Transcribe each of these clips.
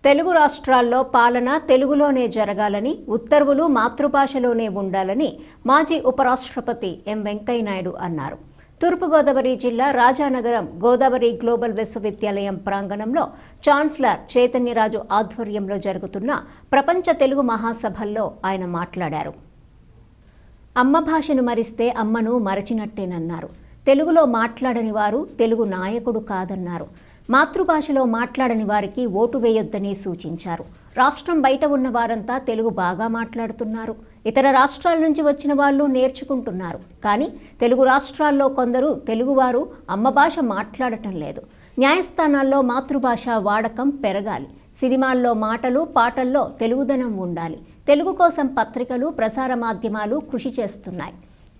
తెలుగు రాష్ట్రాల్లో పాలన తెలుగులోనే జరగాలని, ఉత్తర్వులు మాతృభాషలోనే ఉండాలని మాజీ ఉపరాష్ట్రపతి ఎం వెంకయ్యనాయుడు అన్నారు. తూర్పుగోదావరి జిల్లా రాజానగరం గోదావరి గ్లోబల్ విశ్వవిద్యాలయం ప్రాంగణంలో ఛాన్సలర్ చైతన్యరాజు ఆధ్వర్యంలో జరుగుతున్న ప్రపంచ తెలుగు మహాసభల్లో ఆయన మాట్లాడారు. అమ్మ భాషను మరిస్తే అమ్మను మరచినట్టేనన్నారు. తెలుగులో మాట్లాడని వారు తెలుగు నాయకుడు కాదన్నారు. మాతృభాషలో మాట్లాడని వారికి ఓటు వేయొద్దని సూచించారు. రాష్ట్రం బయట ఉన్న వారంతా తెలుగు బాగా మాట్లాడుతున్నారు. ఇతర రాష్ట్రాల నుంచి వచ్చిన వాళ్ళు నేర్చుకుంటున్నారు. కానీ తెలుగు రాష్ట్రాల్లో కొందరు తెలుగువారు అమ్మ భాష మాట్లాడటం లేదు. న్యాయస్థానాల్లో మాతృభాష వాడకం పెరగాలి. సినిమాల్లో మాటలు పాటల్లో తెలుగుదనం ఉండాలి. తెలుగు కోసం పత్రికలు, ప్రసార మాధ్యమాలు కృషి చేస్తున్నాయి.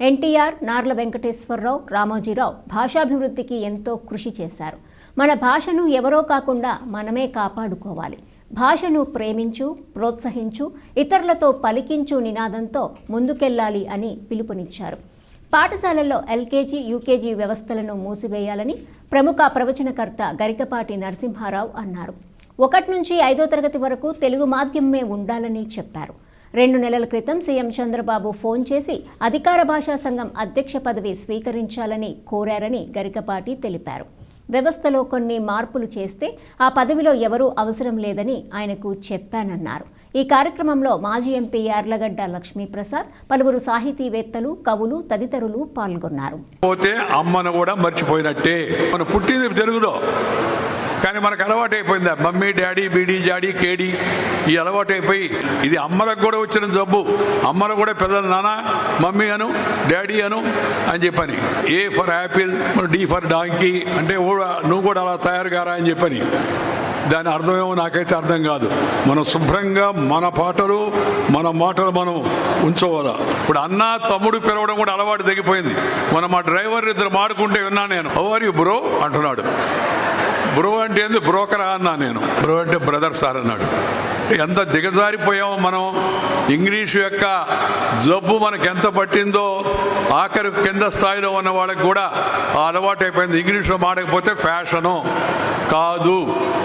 ఎన్టీఆర్, నార్ల వెంకటేశ్వరరావు, రామోజీరావు భాషాభివృద్ధికి ఎంతో కృషి చేశారు. మన భాషను ఎవరో కాకుండా మనమే కాపాడుకోవాలి. భాషను ప్రేమించు, ప్రోత్సహించు, ఇతరులతో పలికించు నినాదంతో ముందుకెళ్లాలి అని పిలుపునిచ్చారు. పాఠశాలల్లో ఎల్కేజీ, యూకేజీ వ్యవస్థలను మూసివేయాలని ప్రముఖ ప్రవచనకర్త గరికపాటి నరసింహారావు అన్నారు. 1 నుంచి 5వ తరగతి వరకు తెలుగు మాధ్యమమే ఉండాలని చెప్పారు. 2 నెలల క్రితం సీఎం చంద్రబాబు ఫోన్ చేసి అధికార భాషా సంఘం అధ్యక్ష పదవి స్వీకరించాలని కోరారని గరికపాటి తెలిపారు. వ్యవస్థలో కొన్ని మార్పులు చేస్తే ఆ పదవిలో ఎవరూ అవసరం లేదని ఆయనకు చెప్పానన్నారు. ఈ కార్యక్రమంలో మాజీ ఎంపీ యార్లగడ్డ లక్ష్మీప్రసాద్, పలువురు సాహితీవేత్తలు, కవులు తదితరులు పాల్గొన్నారు. అమ్మను కూడా మర్చిపోయినట్టే. మనం పుట్టింది తెలుగులో, కానీ మనకు అలవాటు అయిపోయింది మమ్మీ, డాడీ, బీడీ, జాడీ, కేడీ. ఈ అలవాటు అయిపోయి ఇది అమ్మలకు కూడా వచ్చిన జబ్బు. అమ్మను కూడా పెద్దలు నాన్న, మమ్మీ అను, డాడీ అను అని చెప్పని. A for apple, D for donkey అంటే నువ్వు కూడా అలా తయారు కారా అని చెప్పని. దాని అర్థమేమో నాకైతే అర్థం కాదు. మనం శుభ్రంగా మన పాటలు, మన మాటలు మనం ఉంచుకోవాలా. ఇప్పుడు అన్న, తమ్ముడు పిలవడం కూడా అలవాటు తగ్గిపోయింది. మా డ్రైవర్ ఇద్దరు మాడుకుంటే విన్నా నేను. హౌ ఆర్ యు బ్రో అంటున్నాడు. బ్రో అంటే ఏంది? బ్రోకరా అన్నా నేను. బ్రో అంటే బ్రదర్ సార్ అన్నాడు. ఎంత దిగజారిపోయామో మనం. ఇంగ్లీషు యొక్క జబ్బు మనకు ఎంత పట్టిందో ఆఖరి కింద స్థాయిలో ఉన్న వాళ్ళకి కూడా అలవాటు అయిపోయింది. ఇంగ్లీష్లో మాడకపోతే ఫ్యాషను కాదు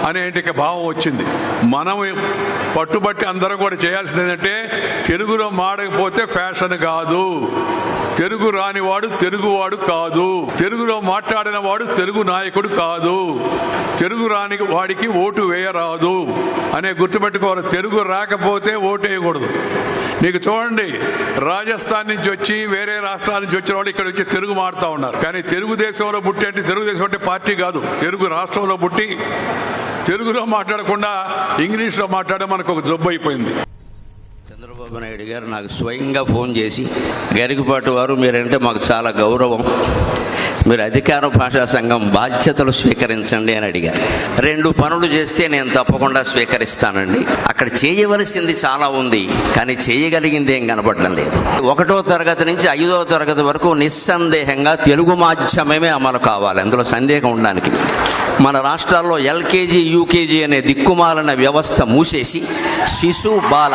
అనేటి భావం వచ్చింది. మనం పట్టుబట్టి అందరం కూడా చేయాల్సింది ఏంటంటే తెలుగులో మాడకపోతే ఫ్యాషన్ కాదు, తెలుగు రానివాడు తెలుగువాడు కాదు, తెలుగులో మాట్లాడిన వాడు తెలుగు నాయకుడు కాదు, తెలుగు రాని వాడికి ఓటు వేయరాదు అనే గుర్తుపెట్టుకోవాలి. తెలుగు రాకపోతే ఓటు వేయకూడదు. నీకు చూడండి, రాజస్థాన్ నుంచి వచ్చి వేరే రాష్ట్రాల నుంచి వచ్చిన వాళ్ళు ఇక్కడ వచ్చి తెలుగు మాడుతూ ఉన్నారు. కానీ తెలుగుదేశంలో పుట్టి అంటే తెలుగుదేశం అంటే పార్టీ కాదు. తెలుగు రాష్ట్రంలో పుట్టి తెలుగులో మాట్లాడకుండా ఇంగ్లీష్లో మాట్లాడే మనకు ఒక జబ్బు అయిపోయింది. చంద్రబాబు నాయుడు గారు నాకు స్వయంగా ఫోన్ చేసి, గరికపాటి వారు మీరంటే మాకు చాలా గౌరవం, మీరు అధికార భాషా సంఘం బాధ్యతలు స్వీకరించండి అని అడిగారు. 2 పనులు చేస్తే నేను తప్పకుండా స్వీకరిస్తానండి. అక్కడ చేయవలసింది చాలా ఉంది, కానీ చేయగలిగింది ఏం కనపడడం లేదు. 1వ తరగతి నుంచి 5వ తరగతి వరకు నిస్సందేహంగా తెలుగు మాధ్యమమే అమలు కావాలి. అందులో సందేహం ఉండడానికి. మన రాష్ట్రాల్లో ఎల్కేజీ, యూకేజీ అనే దిక్కుమాలిన వ్యవస్థ మూసేసి శిశు, బాల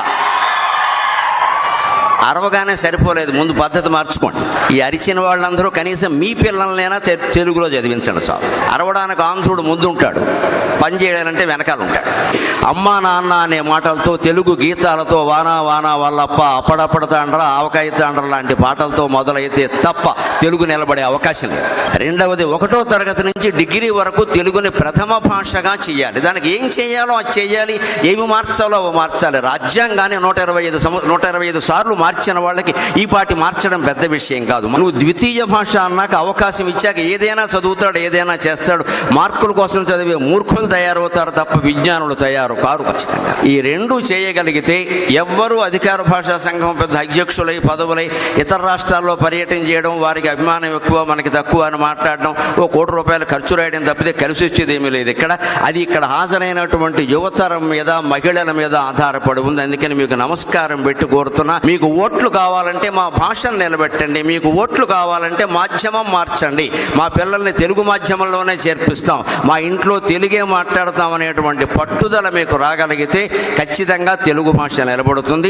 అరవగానే సరిపోలేదు, ముందు పద్ధతి మార్చుకోండి. ఈ అరిచిన వాళ్ళందరూ కనీసం మీ పిల్లలనైనా తెలుగులో చదివించండి చాలు. అరవడానికి ఆంధ్రుడు ముందు ఉంటాడు, పని చేయడాలంటే వెనకాల ఉంటాడు. అమ్మ, నాన్న అనే మాటలతో, తెలుగు గీతాలతో, వానా వానా వల్లప్ప, అప్పడప్పడ తాండ్రా, ఆవకాయ తాండ్ర లాంటి పాటలతో మొదలైతే తప్ప తెలుగు నిలబడే అవకాశం లేదు. 2వది, 1వ తరగతి నుంచి డిగ్రీ వరకు తెలుగుని ప్రథమ భాషగా చేయాలి. దానికి ఏం చేయాలో అది చేయాలి, ఏమి మార్చాలో అవి మార్చాలి. రాజ్యాంగాన్ని 125 సార్లు మార్చిన వాళ్ళకి ఈ పాటి మార్చడం పెద్ద విషయం కాదు. నువ్వు ద్వితీయ భాష అన్నాక అవకాశం ఇచ్చాక ఏదైనా చదువుతాడు, ఏదైనా చేస్తాడు. మార్కుల కోసం చదివే మూర్ఖులు తయారవుతారు తప్ప విజ్ఞానులు తయారు కారు. ఖచ్చితంగా ఈ 2 చేయగలిగితే ఎవ్వరూ అధికార భాషా సంఘం పెద్ద అధ్యక్షులై పదవులై ఇతర రాష్ట్రాల్లో పర్యటన చేయడం, వారికి అభిమానం ఎక్కువ మనకి తక్కువ అని మాట్లాడడం, ఓ ₹1 ఖర్చు రాయడం తప్పితే కలిసి వచ్చేది ఏమీ లేదు. ఇక్కడ హాజరైనటువంటి యువతరం మీద, మహిళల మీద ఆధారపడి ఉంది. అందుకని మీకు నమస్కారం పెట్టి కోరుతున్నా, మీకు ఓట్లు కావాలంటే మా భాషను నిలబెట్టండి, మీకు ఓట్లు కావాలంటే మాధ్యమం మార్చండి. మా పిల్లల్ని తెలుగు మాధ్యమంలోనే చేర్పిస్తాం, మా ఇంట్లో తెలుగే మాట్లాడతాం అనేటువంటి పట్టుదల మీకు రాగలిగితే ఖచ్చితంగా తెలుగు భాష నిలబడుతుంది.